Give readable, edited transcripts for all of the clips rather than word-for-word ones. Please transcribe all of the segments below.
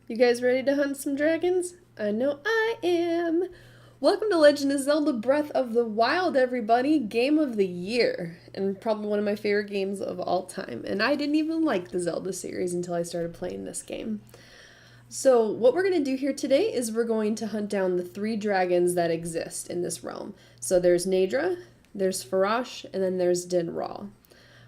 You guys ready to hunt some dragons? I know I am! Welcome to Legend of Zelda Breath of the Wild, everybody! Game of the year, and probably one of my favorite games of all time. And I didn't even like the Zelda series until I started playing this game. So, what we're going to do here today is we're going to hunt down the 3 dragons that exist in this realm. So, there's Naydra, there's Farash, and then there's Dinral.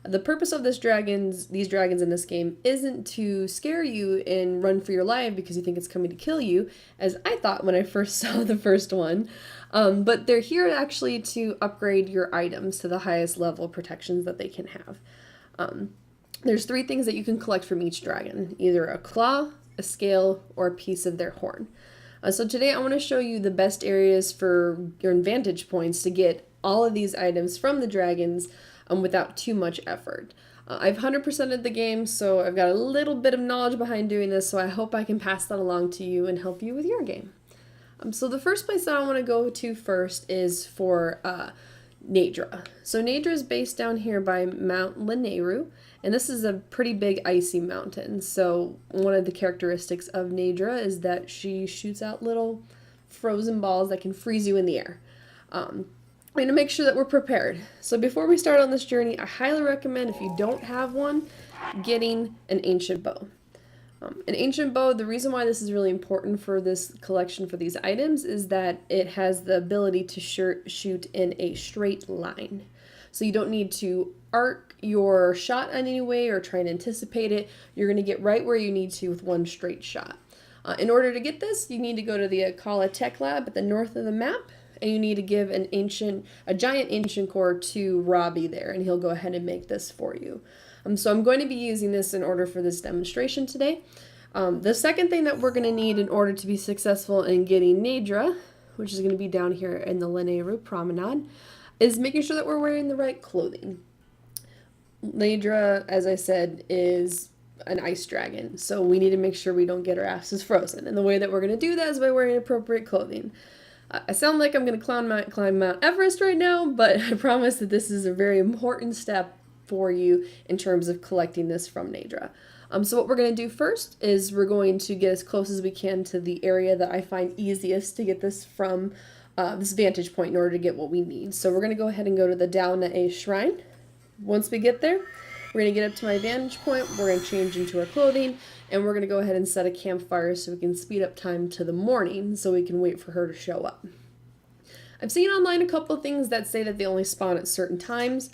The purpose of these dragons in this game isn't to scare you and run for your life because you think it's coming to kill you, as I thought when I first saw the first one. But they're here actually to upgrade your items to the highest level protections that they can have. There's 3 things that you can collect from each dragon, either a claw, a scale, or a piece of their horn. So today I want to show you the best areas for your vantage points to get all of these items from the dragons without too much effort. I've 100%ed the game, so I've got a little bit of knowledge behind doing this, so I hope I can pass that along to you and help you with your game. So the first place that I want to go to first is for Naydra. So Naydra is based down here by Mount Lanayru, and this is a pretty big icy mountain. So one of the characteristics of Naydra is that she shoots out little frozen balls that can freeze you in the air. I'm going to make sure that we're prepared. So before we start on this journey, I highly recommend, if you don't have one, getting an ancient bow. An ancient bow, the reason why this is really important for this collection for these items is that it has the ability to shoot in a straight line. So you don't need to arc your shot in any way or try and anticipate it. You're going to get right where you need to with one straight shot. In order to get this, you need to go to the Akala Tech Lab at the north of the map, and you need to give a giant ancient core to Robbie there, and he'll go ahead and make this for you. So I'm going to be using this in order for this demonstration today. The second thing that we're going to need in order to be successful in getting Naydra, which is going to be down here in the Lanayru Promenade, is making sure that we're wearing the right clothing. Naydra, as I said, is an ice dragon, so we need to make sure we don't get our asses frozen. And the way that we're going to do that is by wearing appropriate clothing. I sound like I'm going to climb Mount Everest right now, but I promise that this is a very important step for you in terms of collecting this from Naydra. So what we're going to do first is we're going to get as close as we can to the area that I find easiest to get this from, this vantage point, in order to get what we need. So we're going to go ahead and go to the Dalna Shrine. Once we get there, we're going to get up to my vantage point, we're going to change into our clothing, and we're going to go ahead and set a campfire so we can speed up time to the morning so we can wait for her to show up. I've seen online a couple of things that say that they only spawn at certain times.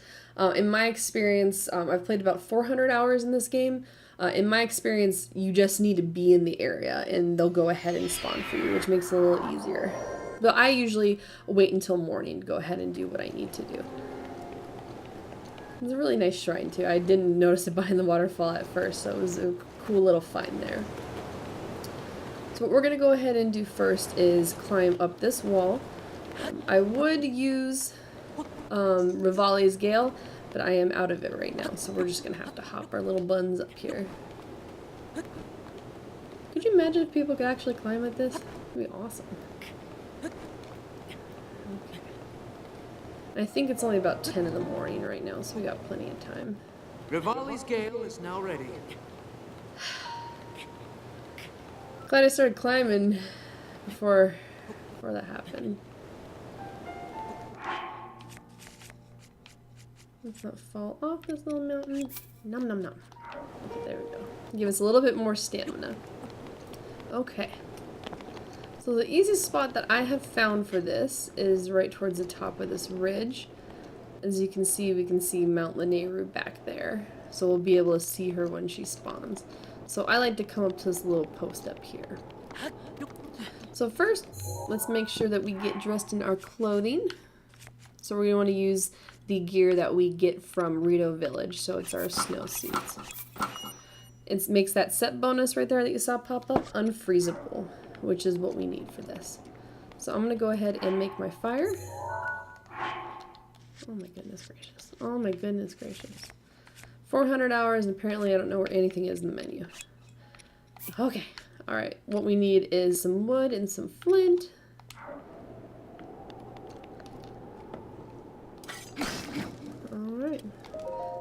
In my experience, I've played about 400 hours in this game. In my experience, you just need to be in the area and they'll go ahead and spawn for you, which makes it a little easier. But I usually wait until morning to go ahead and do what I need to do. It's a really nice shrine too. I didn't notice it behind the waterfall at first, so it was a cool little find there. So what we're going to go ahead and do first is climb up this wall. I would use Rivali's Gale, but I am out of it right now, so we're just going to have to hop our little buns up here. Could you imagine if people could actually climb like this? That'd be awesome. I think it's only about 10 in the morning right now, so we got plenty of time. Rivali's Gale is now ready. Glad I started climbing before that happened. Let's not fall off this little mountain. Nom nom nom. Okay, there we go. Give us a little bit more stamina. Okay. So the easiest spot that I have found for this is right towards the top of this ridge. As you can see, we can see Mount Lanayru back there. So we'll be able to see her when she spawns. So I like to come up to this little post up here. So first, let's make sure that we get dressed in our clothing. So we're going to want to use the gear that we get from Rito Village. So it's our snowsuits. It makes that set bonus right there that you saw pop up unfreezable, which is what we need for this. So I'm going to go ahead and make my fire. Oh my goodness gracious. Oh my goodness gracious. 400 hours, and apparently I don't know where anything is in the menu. Okay. Alright. What we need is some wood and some flint. Alright.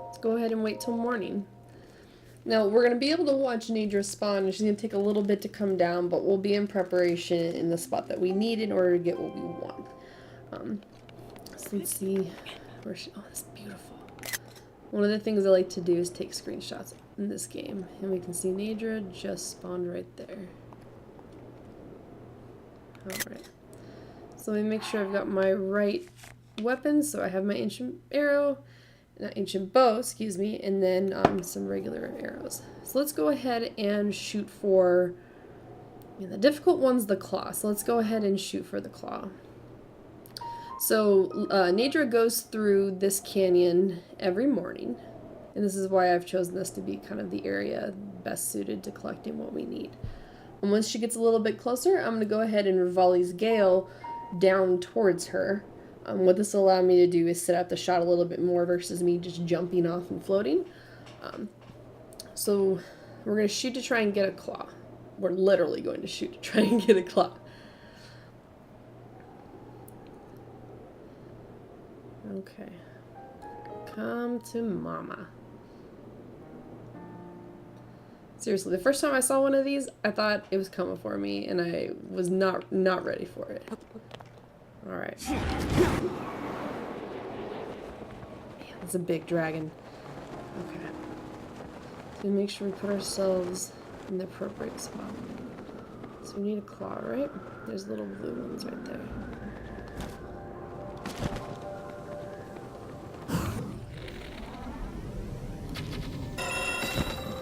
Let's go ahead and wait till morning. Now, we're going to be able to watch Nadra spawn, and she's going to take a little bit to come down, but we'll be in preparation in the spot that we need in order to get what we want. So let's see where she... Oh, that's beautiful. One of the things I like to do is take screenshots in this game, and we can see Nadra just spawned right there. Alright. So let me make sure I've got my right weapons. So I have my ancient arrow, not ancient bow, excuse me, and then some regular arrows. So let's go ahead and shoot for... the difficult one's the claw, so let's go ahead and shoot for the claw. So Nadra goes through this canyon every morning, and this is why I've chosen this to be kind of the area best suited to collecting what we need. And once she gets a little bit closer, I'm going to go ahead and Rivali's Gale down towards her. What this will allow me to do is set up the shot a little bit more versus me just jumping off and floating. So we're going to shoot to try and get a claw. We're literally going to shoot to try and get a claw. Okay. Come to mama. Seriously, the first time I saw one of these, I thought it was coming for me, and I was not ready for it. Alright. Man, that's a big dragon. Okay. So make sure we put ourselves in the appropriate spot. So we need a claw, right? There's little blue ones right there.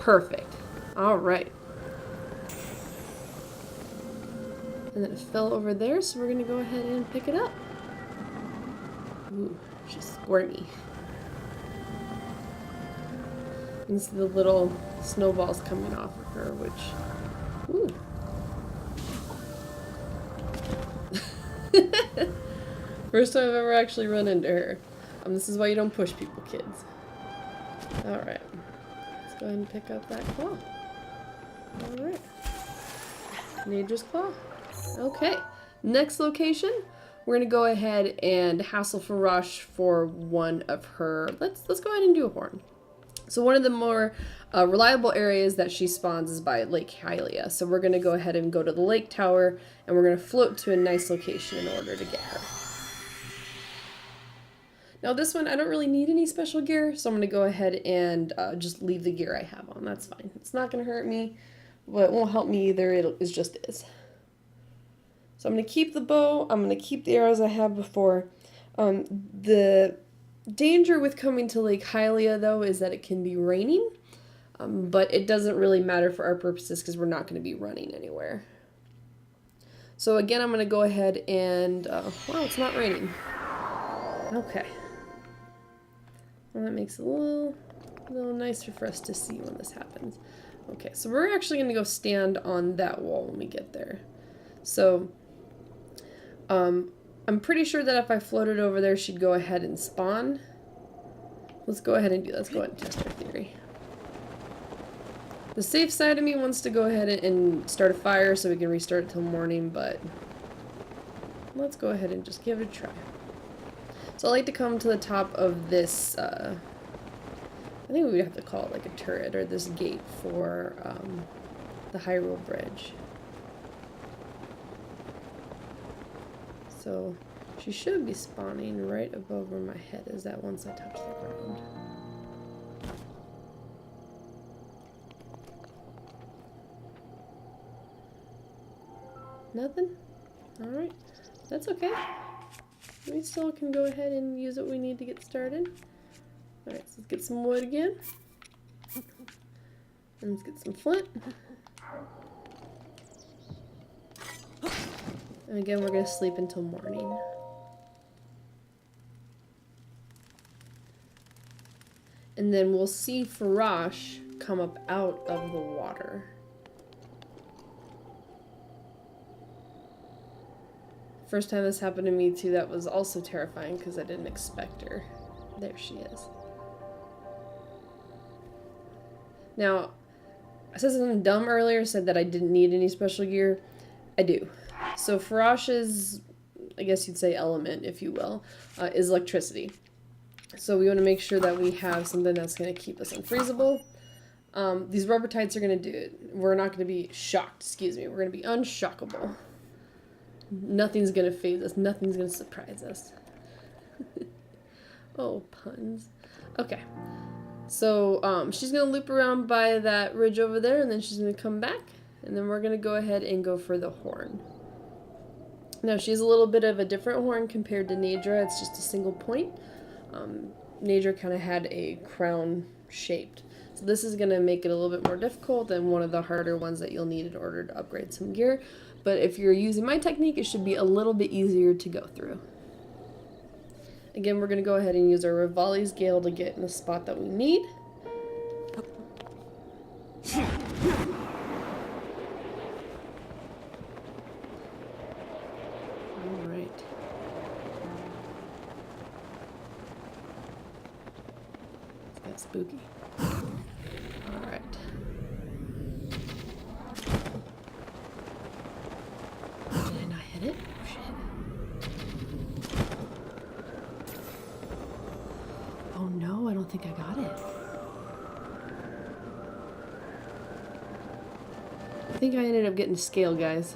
Perfect. Alright. And then it fell over there, so we're going to go ahead and pick it up. Ooh, she's squirmy. You can see the little snowballs coming off of her, which... Ooh. First time I've ever actually run into her. This is why you don't push people, kids. Alright. Let's go ahead and pick up that claw. Alright. Nadra's claw. Okay. Next location, we're gonna go ahead and hassle Farash for one of her... Let's go ahead and do a horn. So one of the more reliable areas that she spawns is by Lake Hylia. So we're going to go ahead and go to the lake tower, and we're going to float to a nice location in order to get her. Now this one, I don't really need any special gear, so I'm going to go ahead and just leave the gear I have on. That's fine. It's not going to hurt me, but it won't help me either. It just is. So I'm going to keep the bow. I'm going to keep the arrows I have before. The danger with coming to Lake Hylia, though, is that it can be raining, but it doesn't really matter for our purposes because we're not going to be running anywhere. So again, I'm going to go ahead and, wow, it's not raining. Okay. Well, that makes it a little nicer for us to see when this happens. Okay, so we're actually going to go stand on that wall when we get there. So, I'm pretty sure that if I floated over there, she'd go ahead and spawn. Let's go ahead and do that. Let's go ahead and test our theory. The safe side of me wants to go ahead and start a fire so we can restart it till morning, but let's go ahead and just give it a try. So I like to come to the top of this, I think we would have to call it like a turret or this gate for the Hyrule Bridge. So she should be spawning right above where my head is at once I touch the ground. Nothing? Alright. That's okay. We still can go ahead and use what we need to get started. Alright, so let's get some wood again. And let's get some flint. And again, we're going to sleep until morning. And then we'll see Farash come up out of the water. First time this happened to me too, that was also terrifying because I didn't expect her. There she is. Now, I said something dumb earlier, said that I didn't need any special gear. I do. So Farash's, I guess you'd say element, if you will, is electricity. So we want to make sure that we have something that's going to keep us unfreezable. These rubber tights are going to do it. We're not going to be shocked, excuse me. We're going to be unshockable. Nothing's going to faze us. Nothing's going to surprise us. Oh, puns. Okay. So she's going to loop around by that ridge over there, and then she's going to come back. And then we're going to go ahead and go for the horn. Now, she's a little bit of a different horn compared to Nadra. It's just a single point. Nadra kind of had a crown shaped. So this is going to make it a little bit more difficult than one of the harder ones that you'll need in order to upgrade some gear. But if you're using my technique, it should be a little bit easier to go through. Again, we're going to go ahead and use our Rivali's Gale to get in the spot that we need. Alright. It's got spooky. Alright. Did I not hit it? Oh, shit. Oh no, I don't think I got it. I think I ended up getting scale, guys.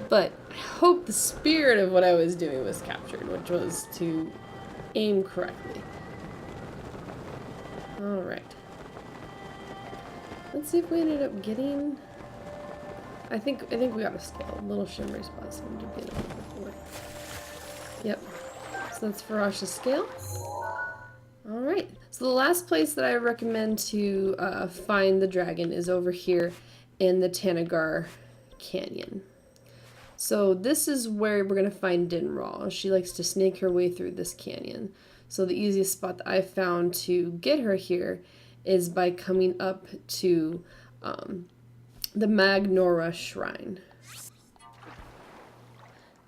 But I hope the spirit of what I was doing was captured, which was to aim correctly. Alright. Let's see if we ended up getting... I think we got a scale. Little shimmery spot seemed to be a little before. Yep. So that's Farash's scale. Alright. So the last place that I recommend to find the dragon is over here in the Tanagar Canyon. So this is where we're going to find Dinral. She likes to snake her way through this canyon. So the easiest spot that I found to get her here is by coming up to the Magnora Shrine.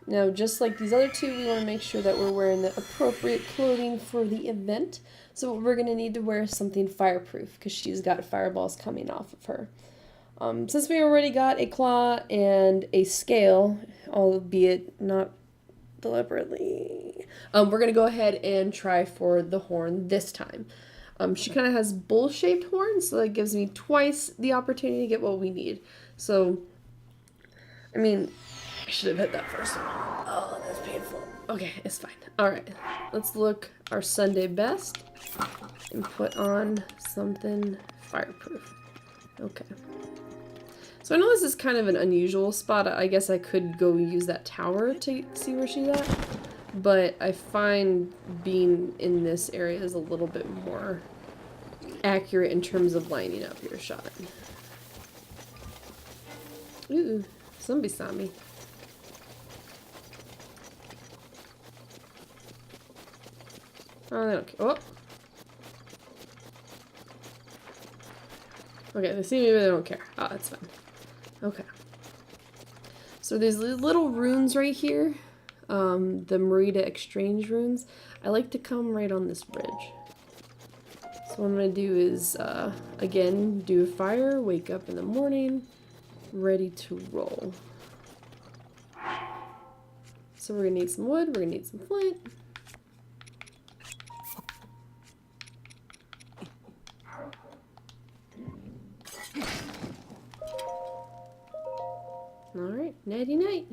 Now, just like these other two, we want to make sure that we're wearing the appropriate clothing for the event. So we're going to need to wear something fireproof because she's got fireballs coming off of her. Since we already got a claw and a scale, albeit not deliberately, we're going to go ahead and try for the horn this time. She kind of has bowl-shaped horns, so that gives me twice the opportunity to get what we need. So, I mean, I should have hit that first one. Oh, that's painful. Okay, it's fine. Alright, let's look our Sunday best and put on something fireproof. Okay. So I know this is kind of an unusual spot. I guess I could go use that tower to see where she's at. But I find being in this area is a little bit more accurate in terms of lining up your shot. Ooh, somebody saw me. Oh, they don't care. Oh. Okay, they see me, but they don't care. Oh, that's fine. Okay. So there's little runes right here. The Merida Exchange runes. I like to come right on this ridge. So what I'm going to do is, again, do a fire, wake up in the morning, ready to roll. So we're going to need some wood, we're going to need some flint. Alright, nighty night.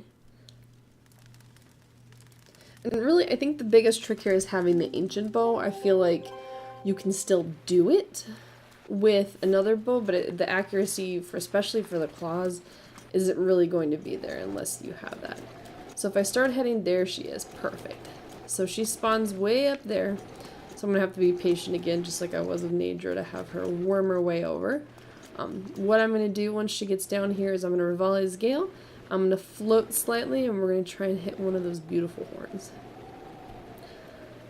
And really, I think the biggest trick here is having the ancient bow. I feel like you can still do it with another bow, but the accuracy, especially for the claws, isn't really going to be there unless you have that. So if I start heading there, she is perfect. So she spawns way up there. So I'm going to have to be patient again, just like I was with Nadra, to have her worm her way over. What I'm going to do once she gets down here is I'm going to Rivali's Gale. I'm going to float slightly, and we're going to try and hit one of those beautiful horns.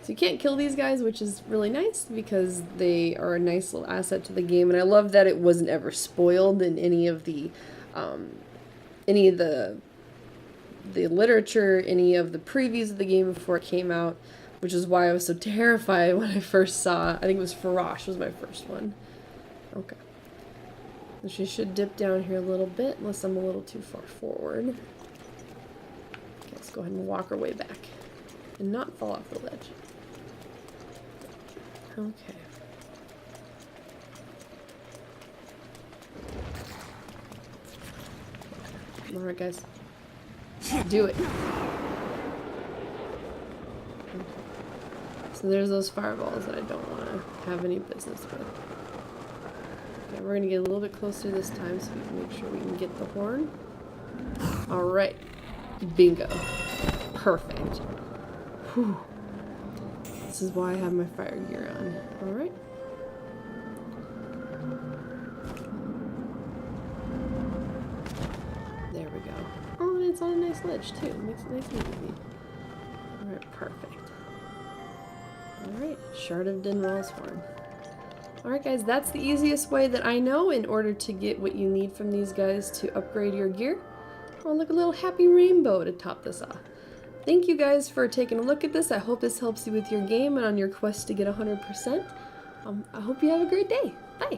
So you can't kill these guys, which is really nice because they are a nice little asset to the game. And I love that it wasn't ever spoiled in any of the literature, any of the previews of the game before it came out, which is why I was so terrified when I first saw, I think it was Farash was my first one. Okay. So she should dip down here a little bit, unless I'm a little too far forward. Okay, let's go ahead and walk our way back and not fall off the ledge. Okay. Alright, guys. Do it. So there's those fireballs that I don't want to have any business with. Okay, we're going to get a little bit closer this time so we can make sure we can get the horn. Alright. Bingo. Perfect. Whew. This is why I have my fire gear on. Alright. There we go. Oh, and it's on a nice ledge too. It makes it nice and easy. Alright, perfect. Alright, Shard of Dinral's horn. Alright guys, that's the easiest way that I know in order to get what you need from these guys to upgrade your gear. Oh, look, a little happy rainbow to top this off. Thank you guys for taking a look at this. I hope this helps you with your game and on your quest to get 100%. I hope you have a great day.